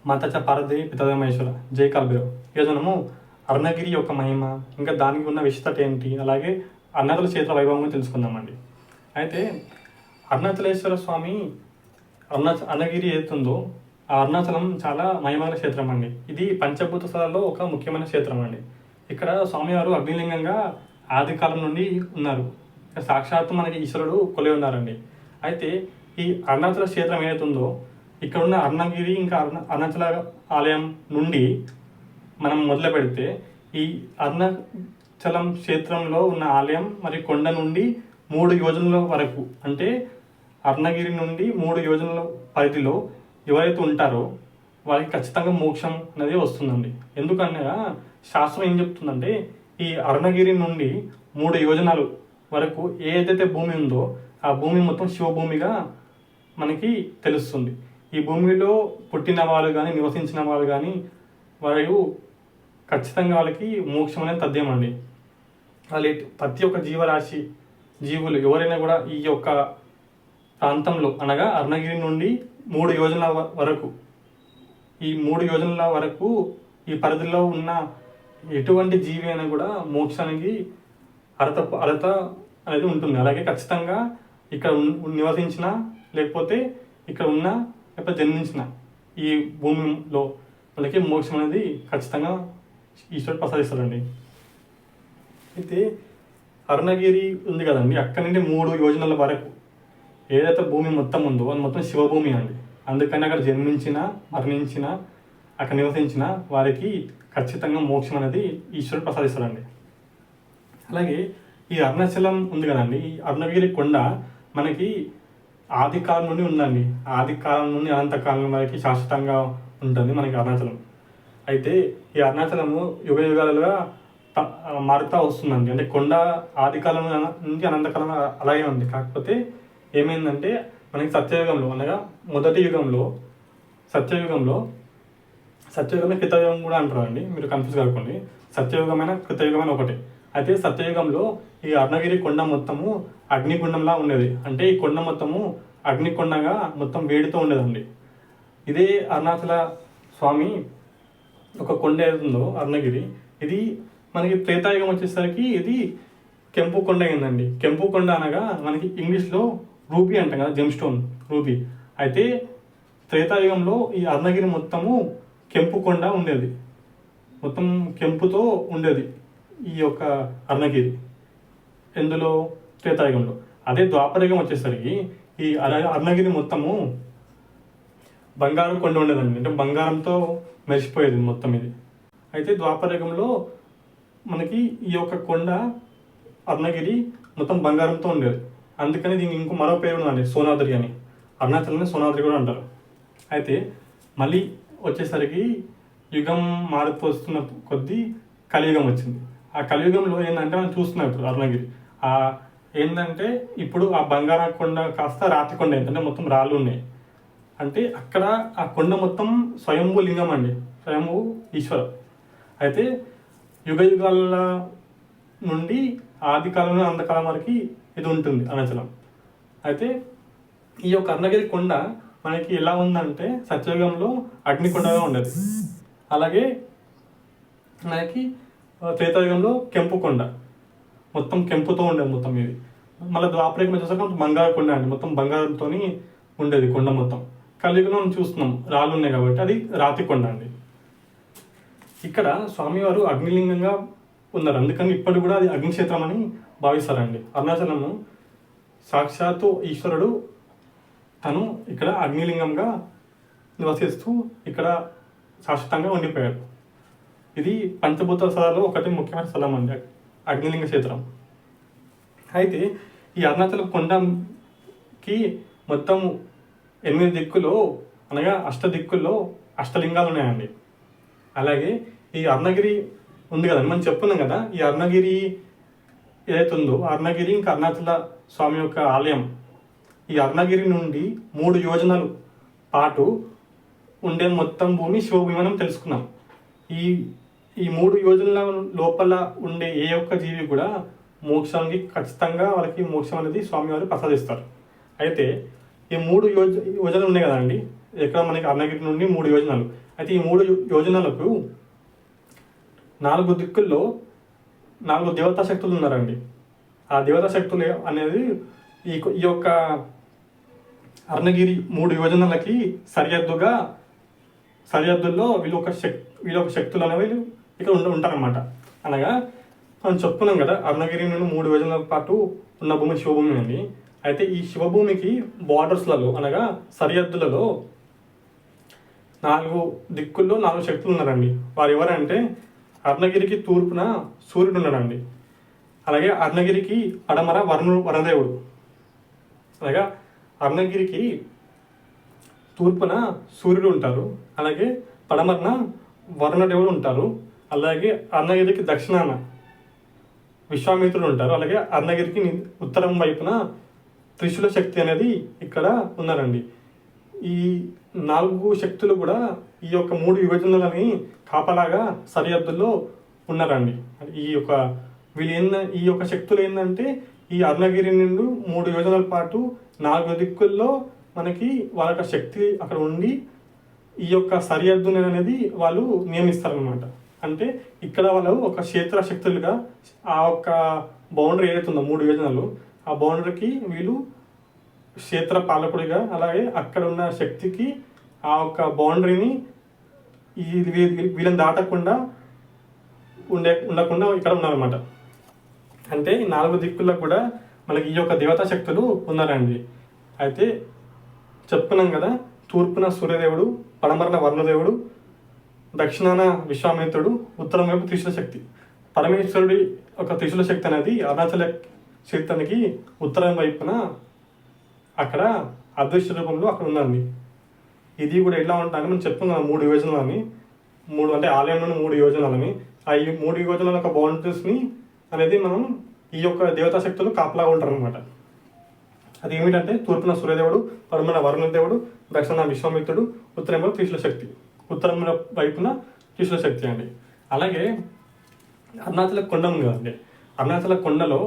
మాతాచ పార్వతి పితాదే మహేశ్వర జై కాల్భైరవ్. ఈరోజు మనము అరుణగిరి యొక్క మహిమ, ఇంకా దానికి ఉన్న విశిష్టత ఏంటి, అలాగే అరుణాచల క్షేత్ర వైభవం తెలుసుకుందామండి. అయితే అరుణాచలేశ్వర స్వామి అరుణగిరి ఏతుందో ఆ అరుణాచలం చాలా మహిమగల క్షేత్రం అండి. ఇది పంచభూత స్థలాల్లో ఒక ముఖ్యమైన క్షేత్రం అండి. ఇక్కడ స్వామివారు అగ్నిలింగంగా ఆది కాలం నుండి ఉన్నారు. సాక్షాత్తు మనకి ఈశ్వరుడు కొలై ఉన్నారండి. అయితే ఈ అరుణాచల క్షేత్రం ఏదైతుందో ఇక్కడ ఉన్న అరుణగిరి ఇంకా అరుణాచల ఆలయం నుండి మనం మొదలు పెడితే ఈ అరుణాచలం క్షేత్రంలో ఉన్న ఆలయం మరి కొండ నుండి 3 యోజనల వరకు, అంటే అరుణగిరి నుండి 3 యోజనల పరిధిలో ఎవరైతే ఉంటారో వాళ్ళకి ఖచ్చితంగా మోక్షం అనేది వస్తుందండి. ఎందుకనగా శాస్త్రం ఏం చెప్తుందంటే ఈ అరుణగిరి నుండి 3 యోజనాలు వరకు ఏదైతే భూమి ఉందో ఆ భూమి మొత్తం శివభూమిగా మనకి తెలుస్తుంది. ఈ భూమిలో పుట్టిన వాళ్ళు కానీ నివసించిన వాళ్ళు కానీ వారు ఖచ్చితంగా వాళ్ళకి మోక్షం అనేది తథ్యమండి. వాళ్ళు ప్రతి ఒక్క జీవరాశి జీవులు ఎవరైనా కూడా ఈ యొక్క ప్రాంతంలో అనగా అరుణగిరి నుండి 3 యోజనాల వరకు, ఈ 3 యోజనాల వరకు ఈ పరిధిలో ఉన్న ఎటువంటి జీవి అయినా కూడా మోక్షానికి అర్హత అనేది ఉంటుంది. అలాగే ఖచ్చితంగా ఇక్కడ నివసించిన లేకపోతే ఇక్కడ ఉన్న లేకపోతే జన్మించిన ఈ భూమిలో వాళ్ళకి మోక్షం అనేది ఖచ్చితంగా ఈశ్వరుడు ప్రసాదిస్తాడండి. అయితే అరుణగిరి ఉంది కదండి, అక్కడి నుండి 3 యోజనాల వరకు ఏదైతే భూమి మొత్తం ఉందో అది మొత్తం శివభూమి అండి. అందుకని అక్కడ జన్మించిన మరణించిన అక్కడ నివసించిన వారికి ఖచ్చితంగా మోక్షం అనేది ఈశ్వరుడు ప్రసాదిస్తాడండి. అలాగే ఈ అరుణాచలం ఉంది కదండి, ఈ అరుణగిరి కొండ మనకి ఆది కాలం నుండి ఉందండి. ఆది కాలం నుండి అనంతకాలం వరకు శాశ్వతంగా ఉంటుంది మనకి అరుణాచలం. అయితే ఈ అరుణాచలము యుగ యుగాలుగా మారుతూ వస్తుందండి. అంటే కొండ ఆది కాలం నుండి అనంతకాలం అలాగే ఉంది. కాకపోతే ఏమైందంటే మనకి సత్యయుగంలో అనగా మొదటి యుగంలో సత్యయుగమే కృతయుగం కూడా అంటారు అండి, మీరు కన్ఫ్యూజ్ కాకండి. సత్యయుగమైన కృతయుగమైన ఒకటి. అయితే సత్యయుగంలో ఈ అరుణగిరి కొండ మొత్తము అగ్నిగుండంలా ఉండేది. అంటే ఈ కొండ మొత్తము అగ్నికొండగా మొత్తం వేడితో ఉండేదండి. ఇదే అరుణాచల స్వామి ఒక కొండ ఏదుందో అరుణగిరి, ఇది మనకి త్రేతాయుగం వచ్చేసరికి ఇది కెంపు కొండ అయిందండి. కెంపు కొండ అనగా మనకి ఇంగ్లీష్లో రూబీ అంటాం కదా, జెమ్ స్టోన్ రూబీ. అయితే త్రేతాయుగంలో ఈ అరుణగిరి మొత్తము కెంపు కొండ ఉండేది, మొత్తం కెంపుతో ఉండేది ఈ యొక్క అరుణగిరి. ఎందులో? త్రేతాయుగంలో. అదే ద్వాపరయుగం వచ్చేసరికి ఈ అరుణగిరి మొత్తము బంగారం కొండ ఉండేదండి, అంటే బంగారంతో మెరిసిపోయేది మొత్తం ఇది. అయితే ద్వాపరయుగంలో మనకి ఈ యొక్క కొండ అరుణగిరి మొత్తం బంగారంతో ఉండేది. అందుకని దీనికి ఇంకో మరో పేరు ఉందండి, సోనాద్రి అని. అరుణాచలని సోనాద్రి కూడా అంటారు. అయితే మళ్ళీ వచ్చేసరికి యుగం మారుతూ వస్తున్న కొద్దీ కలియుగం వచ్చింది. ఆ కలియుగంలో ఏంటంటే మనం చూస్తున్నాం ఇప్పుడు అరుణగిరి ఏంటంటే ఇప్పుడు ఆ బంగారం కొండ కాస్త రాతి కొండ ఏంటంటే మొత్తం రాళ్ళు ఉన్నాయి. అంటే అక్కడ ఆ కొండ మొత్తం స్వయంభూ లింగం అండి, స్వయంభూ ఈశ్వర. అయితే యుగ యుగాల నుండి ఆది కాలంలో అంధకాలం వరకు ఇది ఉంటుంది అరుణాచలం. అయితే ఈ యొక్క అరుణగిరి కొండ మనకి ఎలా ఉందంటే సత్యయుగంలో అగ్నికొండగా ఉండేది. అలాగే మనకి త్రేతాయుగంలో కెంపు కొండ మొత్తం కెంపుతో ఉండేది మొత్తం ఇది. మళ్ళీ ద్వాపరయుగం వచ్చేసరికి బంగారు కొండ అండి, మొత్తం బంగారంతో ఉండేది కొండ మొత్తం. కలియుగంలో మనం చూస్తున్నాం రాళ్ళు ఉన్నాయి కాబట్టి అది రాతి కొండ అండి. ఇక్కడ స్వామివారు అగ్నిలింగంగా ఉన్నారు, అందుకని ఇప్పటికి కూడా అది అగ్నిక్షేత్రం అని భావిస్తారండి. అరుణాచలము సాక్షాత్తు ఈశ్వరుడు తను ఇక్కడ అగ్నిలింగంగా నివసిస్తూ ఇక్కడ శాశ్వతంగా ఉండిపోయాడు. ఇది పంచభూత స్థలాల్లో ఒకటి ముఖ్యమైన స్థలం అండి, అగ్నిలింగ క్షేత్రం. అయితే ఈ అరుణాచల కొండకి మొత్తం 8 దిక్కులో అనగా దిక్కుల్లో అష్టలింగాలు ఉన్నాయండి. అలాగే ఈ అరుణగిరి ఉంది కదండి, మనం చెప్పుకున్నాం కదా, ఈ అరుణగిరి ఏదైతే ఉందో అరుణగిరి ఇంకా అరుణాచల స్వామి యొక్క ఆలయం ఈ అరుణగిరి నుండి 3 యోజనాలు పాటు ఉండే మొత్తం భూమి శివభూమి మనం తెలుసుకున్నాం. ఈ 3 యోజనాల లోపల ఉండే ఏ ఒక్క జీవి కూడా మోక్షానికి ఖచ్చితంగా వాళ్ళకి మోక్షం అనేది స్వామివారు ప్రసాదిస్తారు. అయితే ఈ 3 యోజనలు ఉన్నాయి కదండి, ఎక్కడ మనకి అర్ణగిరి నుండి 3 యోజనాలు. అయితే ఈ 3 యోజనాలకు 4 దిక్కుల్లో 4 దేవతా శక్తులు ఉన్నారండి. ఆ దేవతా శక్తులు అనేది ఈ యొక్క అర్ణగిరి 3 యోజనాలకి సరిహద్దుల్లో వీళ్ళ ఒక శక్తులు అనేవి ఇక్కడ ఉంటారన్నమాట. అనగా మనం చెప్పుకున్నాం కదా, అర్ణగిరి నుండి 3 యోజనాల పాటు ఉన్న భూమి శివభూమి అని. అయితే ఈ శివభూమికి బార్డర్స్లలో అనగా సరిహద్దులలో 4 దిక్కుల్లో 4 శక్తులు ఉన్నారండి. వారు ఎవరంటే అర్ణగిరికి తూర్పున సూర్యుడు ఉన్నాడండి. అలాగే అర్ణగిరికి పడమర వరుణదేవుడు. అలాగే అర్ణగిరికి తూర్పున సూర్యుడు ఉంటారు. అలాగే పడమరన వరుణదేవుడు ఉంటారు. అలాగే అర్ణగిరికి దక్షిణాన విశ్వామిత్రుడు ఉంటారు. అలాగే అర్ణగిరికి ఉత్తరం వైపున త్రిశూల శక్తి అనేది ఇక్కడ ఉన్నారండి. ఈ 4 శక్తులు కూడా ఈ యొక్క 3 యోజనలని కాపలాగా సరిహద్దుల్లో ఉన్నారండి. ఈ యొక్క శక్తులు ఏంటంటే ఈ అర్ణగిరి నుండి 3 యోజనాల పాటు 4 దిక్కుల్లో మనకి వాళ్ళ శక్తి అక్కడ ఉండి ఈ యొక్క సరిహద్దు అనేది వాళ్ళు నియమిస్తారనమాట. అంటే ఇక్కడ వాళ్ళు ఒక క్షేత్ర శక్తులుగా ఆ యొక్క బౌండరీ ఏదైతే ఉందో 3 యోజనాలు, ఆ బౌండరీకి వీళ్ళు క్షేత్ర పాలకుడిగా, అలాగే అక్కడ ఉన్న శక్తికి ఆ యొక్క బౌండరీని వీళ్ళని దాటకుండా ఉండకుండా ఇక్కడ ఉన్నారన్నమాట. అంటే 4 దిక్కుల్లో కూడా మనకి ఈ యొక్క దేవతా శక్తులు ఉన్నారండి. అయితే చెప్పుకున్నాం కదా, తూర్పున సూర్యదేవుడు, పడమరన వరుణదేవుడు, దక్షిణాన విశ్వామిత్రుడు, ఉత్తరం వైపు త్రిశూల శక్తి. పరమేశ్వరుడి ఒక త్రిశూల శక్తి అనేది అరుణాచల క్షేత్రానికి ఉత్తరం వైపున అక్కడ అదృశ్య రూపంలో అక్కడ ఉందండి. ఇది కూడా ఎలా ఉంటాయని మనం చెప్పుకున్నాం 3 యోజనాలని, 3 అంటే ఆలయం నుండి 3 యోజనాలని. ఆ 3 యోజనాల యొక్క బౌండరీస్ని అనేది మనం ఈ యొక్క దేవతా శక్తులు కాపలాగా ఉంటారు అనమాట. అది ఏమిటంటే తూర్పున సూర్యదేవుడు, పడమర వరుణదేవుడు, దక్షిణ విశ్వామిత్రుడు, ఉత్తరంలో త్రిశూల శక్తి, ఉత్తరం వైపున త్రిశూల శక్తి అండి. అలాగే అరుణాచల కొండ ఉంది కదండి, అరుణాచల కొండలో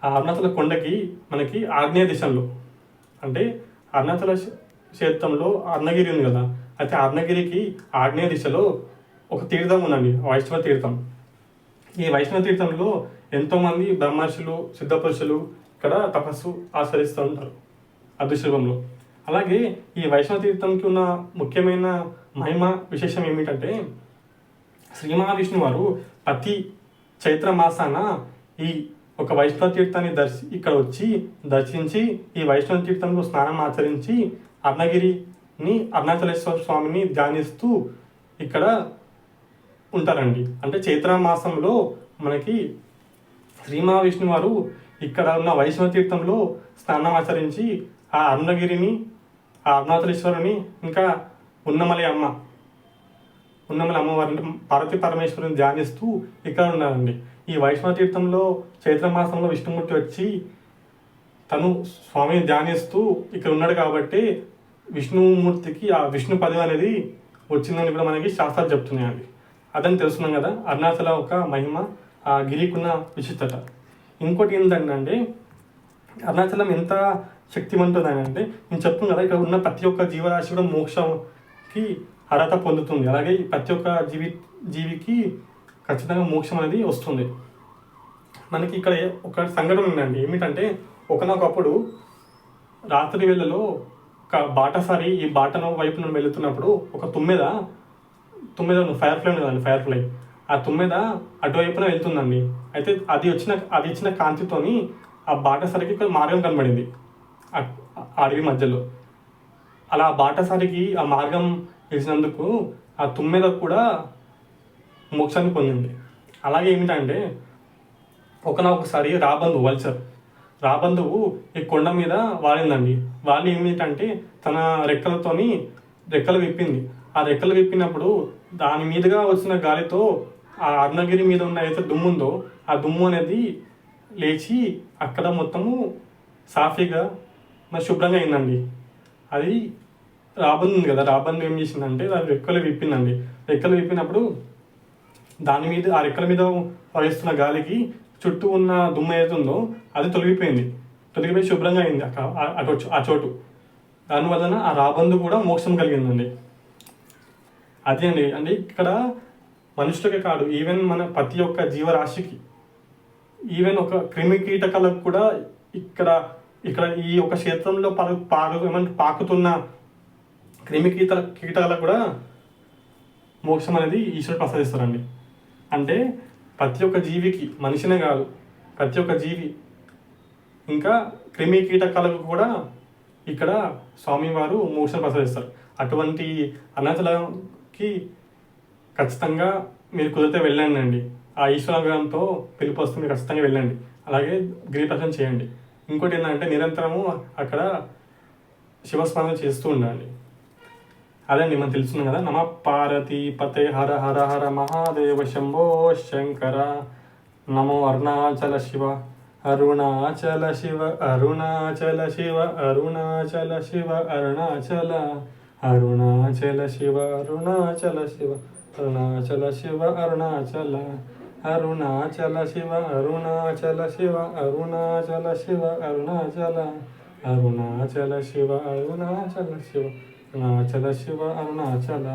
ఆ అరుణాచల కొండకి మనకి ఆగ్నేయ దిశలో, అంటే అరుణాచల క్షేత్రంలో అర్ణగిరి ఉంది కదా, అయితే అర్ణగిరికి ఆగ్నేయ దిశలో ఒక తీర్థం ఉందండి, వైష్ణవ తీర్థం. ఈ వైష్ణవ తీర్థంలో ఎంతోమంది బ్రహ్మర్షులు, సిద్ధపురుషులు ఇక్కడ తపస్సు ఆచరిస్తూ ఉంటారు అదృశ్యంలో. అలాగే ఈ వైష్ణవ తీర్థంకి ఉన్న ముఖ్యమైన మహిమ విశేషం ఏమిటంటే శ్రీ మహావిష్ణు వారు ప్రతి చైత్ర మాసాన ఈ ఒక వైష్ణవ తీర్థాన్ని ఇక్కడ వచ్చి దర్శించి ఈ వైష్ణవ తీర్థంలో స్నానం ఆచరించి అర్ణగిరిని అరుణాచలేశ్వర స్వామిని ధ్యానిస్తూ ఇక్కడ ఉంటారండి. అంటే చైత్ర మాసంలో మనకి శ్రీ మహావిష్ణు వారు ఇక్కడ ఉన్న వైష్ణవ తీర్థంలో స్నానం ఆచరించి ఆ అరుణగిరిని, ఆ అరుణాచలేశ్వరుని, ఇంకా ఉన్నమలై అమ్మవారిని, పార్వతీ పరమేశ్వరుని ధ్యానిస్తూ ఇక్కడ ఉన్నారండి. ఈ వైష్ణవ తీర్థంలో చైత్ర మాసంలో విష్ణుమూర్తి వచ్చి తను స్వామిని ధ్యానిస్తూ ఇక్కడ ఉన్నాడు కాబట్టి విష్ణుమూర్తికి ఆ విష్ణు పదవి అనేది వచ్చిందని కూడా మనకి శాస్త్రాలు చెప్తున్నాయండి. అదని తెలుస్తున్నాం కదా అరుణాచల ఒక మహిమ, ఆ గిరికున్న విశిష్టత. ఇంకోటి ఏంటంటే అరుణాచలం ఎంత శక్తివంతుదని అంటే నేను చెప్తాను కదా, ఇక్కడ ఉన్న ప్రతి ఒక్క జీవరాశి కూడా మోక్షంకి అర్హత పొందుతుంది. అలాగే ప్రతి ఒక్క జీవికి ఖచ్చితంగా మోక్షం అనేది వస్తుంది. మనకి ఇక్కడ ఒక సంఘటన ఉందండి. ఏమిటంటే ఒకనొకప్పుడు రాత్రి వేళలో ఒక బాటసారి ఈ బాటను వైపు నుండి వెళుతున్నప్పుడు ఒక తుమ్మెద ఫైర్ ఫ్లై ఉంది కదండి, ఫైర్ ఫ్లై, ఆ తుమ్మెద అటువైపున వెళ్తుందండి. అయితే అది ఇచ్చిన కాంతితోని ఆ బాటసారికి మార్గం కనబడింది అడవి మధ్యలో. అలా బాటసారికి ఆ మార్గం తెలిసినందుకు ఆ తుమ్మెద కూడా మోక్షాన్ని పొందింది. అలాగే ఏమిటంటే ఒకసారి రాబందువు ఈ కొండ మీద వాలిందండి. వాళ్ళు ఏమిటంటే తన రెక్కలు విప్పింది. ఆ రెక్కలు విప్పినప్పుడు దాని మీదుగా వచ్చిన గాలితో ఆ అరుణగిరి మీద ఉన్న ఏదైతే దుమ్ము ఉందో ఆ దుమ్ము అనేది లేచి అక్కడ మొత్తము సాఫీగా మరి శుభ్రంగా అయిందండి. అది రాబందు ఉంది కదా, రాబందు ఏం చేసిందంటే దాని రెక్కలు విప్పిందండి. రెక్కలు విప్పినప్పుడు ఆ రెక్కల మీద వహిస్తున్న గాలికి చుట్టూ ఉన్న దుమ్ము ఏదైతే ఉందో అది తొలగిపోయి శుభ్రంగా అయింది ఆ చోటు. దానివలన ఆ రాబందు కూడా మోక్షం కలిగిందండి. అదే అండి. అంటే ఇక్కడ మనుషులకే కాదు, ఈవెన్ మన ప్రతి ఒక్క జీవరాశికి, ఈవెన్ ఒక క్రిమి కీటకాలకు కూడా ఇక్కడ ఇక్కడ ఈ ఒక క్షేత్రంలో పాకుతున్న క్రిమి కీటకాలకు కూడా మోక్షం అనేది ఈశ్వరుడు ప్రసాదిస్తారండి. అంటే ప్రతి ఒక్క జీవికి, మనిషినే కాదు, ప్రతి ఒక్క జీవి ఇంకా క్రిమి కీటకాలకు కూడా ఇక్కడ స్వామివారు మోక్షం ప్రసాదిస్తారు. అటువంటి అరుణాచలంకి ఖచ్చితంగా మీరు కుదిరితే వెళ్ళండి అండి. ఆ ఈశ్వరానుగ్రహంతో పిలుపు వస్తే మీరు ఖచ్చితంగా వెళ్ళండి. అలాగే గిరిప్రదక్షిణ చేయండి. ఇంకోటి ఏంటంటే నిరంతరము అక్కడ శివస్మరణ చేస్తూ ఉండండి. అదండి మనం తెలుసుకున్నాం కదా. నమ పార్వతీ పతే హర హర హర మహాదేవ శంభో శంకర. నమో అరుణాచల శివ అరుణాచల శివ అరుణాచల శివ అరుణాచల శివ అరుణాచల అరుణాచల శివ అరుణాచల శివ అరుణాచల శివ అరుణాచల అరుణాచల శివ అరుణాచల శివ అరుణాచల శివ అరుణాచల అరుణాచల శివ అరుణాచల శివ అరుణాచల శివ అరుణాచల.